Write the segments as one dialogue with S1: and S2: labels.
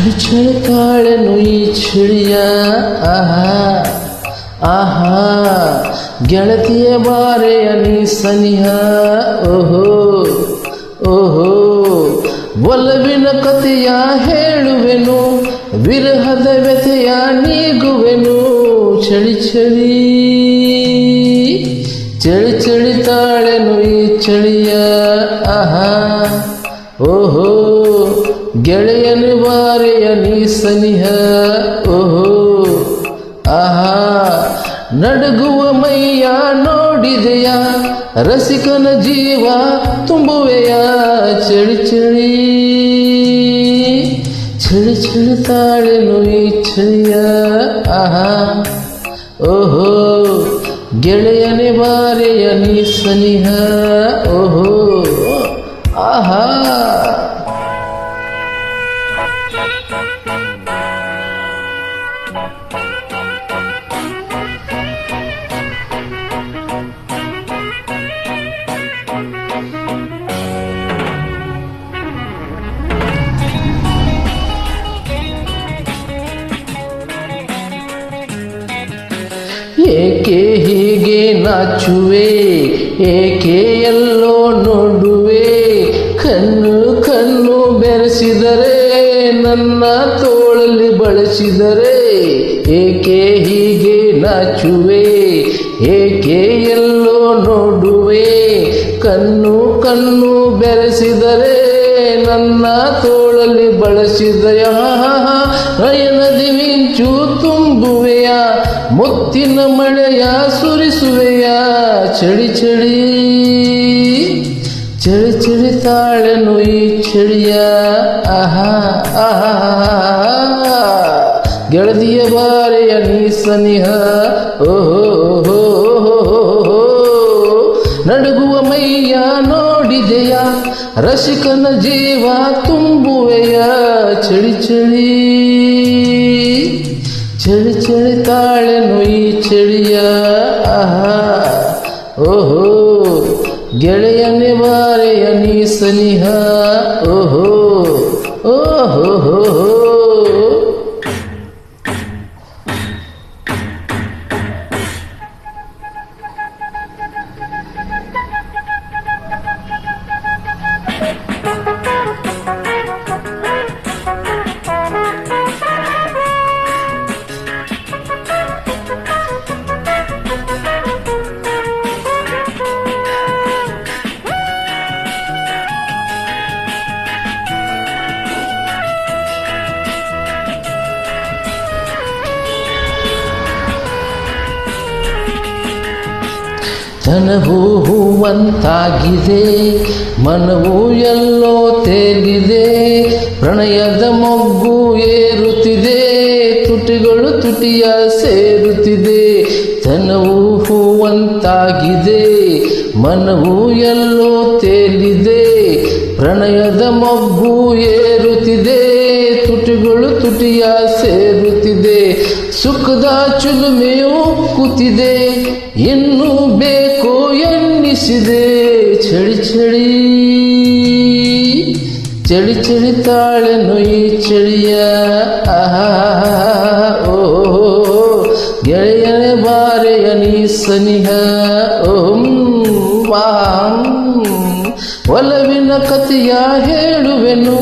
S1: ಚಳಿ ಚಳಿ ತಾಳೆನು ಈ ಚಳಿಯ ಆಹಾ ಆಹಾ ಗೆಳತಿಯ ಬಾರೆಯ ನೀ ಸನಿಹ ಓಹೋ ಓಹೋ ಒಲವಿನ ಕಥೆಯ ಹೇಳುವೆನು ವಿರಹದ ವ್ಯಥೆಯ ನೀಗುವೆನು ಚಳಿ ಚಳಿ ಚಳಿ ಚಳಿ ತಾಳೆನು ಈ ಚಳಿಯ ಆಹಾ ಓಹೋ ಗೆಳೆಯನು ಬಾರೆಯ ನೀ ಸನಿಹ ಓಹೋ ಆಹಾ ನಡುಗುವ ಮೈಯ ನೋಡಿದೆಯ ರಸಿಕನ ಜೀವ ತುಂಬುವೆಯ ಚಳಿ ಚಳಿ ಚಳಿ ಚಳಿ ತಾಳೆನು ಈ ಚಳಿಯ ಆಹಾ ಓಹೋ ಗೆಳೆಯನೆ ಬಾರೆಯ ನೀ ಸನಿಹ ಓಹೋ ಆಹಾ ಏಕೆ ಹೀಗೆ ನಾಚುವೆ ಏಕೆ ಎಲ್ಲೋ ನೋಡುವೆ ಕಣ್ಣು ಕಣ್ಣು ಬೆರೆಸಿದರೆ ನನ್ನ ತೋಳಲ್ಲಿ ಬಳಸಿದರೆ ಏಕೆ ಹೀಗೆ ನಾಚುವೆ ಏಕೆ ಎಲ್ಲೋ ನೋಡುವೆ ಕಣ್ಣು ಕಣ್ಣು ಬೆರೆಸಿದರೆ ನನ್ನ ತೋಳಲ್ಲಿ ಬಳಸಿದಯ ನಯನದಿ ಮಿಂಚು ತುಂಬುವೆಯ ಮುತ್ತಿನ ಮಳೆಯ ಸುರಿಸುವೆಯ ಚಳಿ ಚಳಿ ಚಳಿ ಚಳಿ ತಾಳೆನು ಈ ಚಳಿಯ ಆಹಾ ಆಹಾ ಗೆಳದಿಯ ಬಾರೆಯ ನೀ ಸನಿಹ ಓಹೋ ನಡುಗುವ ಮೈಯ ನೋಡಿದೆಯ ರಸಿಕನ ಜೀವ ತುಂಬುವೆಯ ಚಳಿ ಚಳಿ ಚಳಿ ಚಳಿ ತಾಳೆನು ಈ ಚಳಿಯ ಆಹಾ ಓಹೋ ಗೆಳೆಯನೆ ಬಾರೆಯ ನೀ ಸನಿಹ ಓಹೋ ಓಹೋ ತನವು ಹೂವಂತಾಗಿದೆ ಮನವು ಎಲ್ಲೋ ತೇಲಿದೆ ಪ್ರಣಯದ ಮೊಗ್ಗು ಏರುತ್ತಿದೆ ತುಟಿಗಳು ತುಟಿಯ ಸೇರುತ್ತಿದೆ ತನವು ಹೂವಂತಾಗಿದೆ ಮನವು ಎಲ್ಲೋ ತೇಲಿದೆ ಪ್ರಣಯದ ಮೊಗ್ಗು ಏರುತ್ತಿದೆ ತುಟಿಗಳು ತುಟಿಯ ಸೇರುತ್ತಿದೆ ಸುಖದ ಚುಲುಮೆಯು ಕೂತಿದೆ ಇನ್ನು ಬೇಕು ಎನ್ನಿಸಿದೆ ಚಳಿ ಚಳಿ ಚಳಿ ಚಳಿ ತಾಳೆನು ಈ ಚಳಿಯ ಆಹಾ ಓಹೋ ಗೆಳೆಯನೆ ಬಾರೆಯ ನೀ ಸನಿಹ ಓಂ ವಾಂ ಒಲವಿನ ಕಥೆಯ ಹೇಳುವೆನು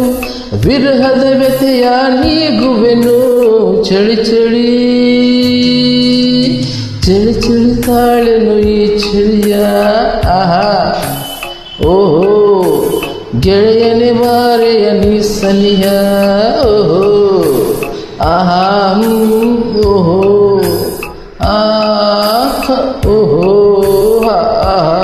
S1: ವಿರಹದ ವ್ಯಥೆಯ ನೀಗುವೆನು ಚಳಿ ಚಳಿ ಚಳಿ ಚಳಿ ತಾಳೆನು ಈ ಚಳಿಯ ಆಹಾ ಓಹೋ ಗೆಳೆಯನೆ ಬಾರೆಯ ನೀ ಸನಿಹ ಓಹೋ ಆಹಾ ಓಹೋ ಆಹಾ ಓಹೋ ಆಹಾ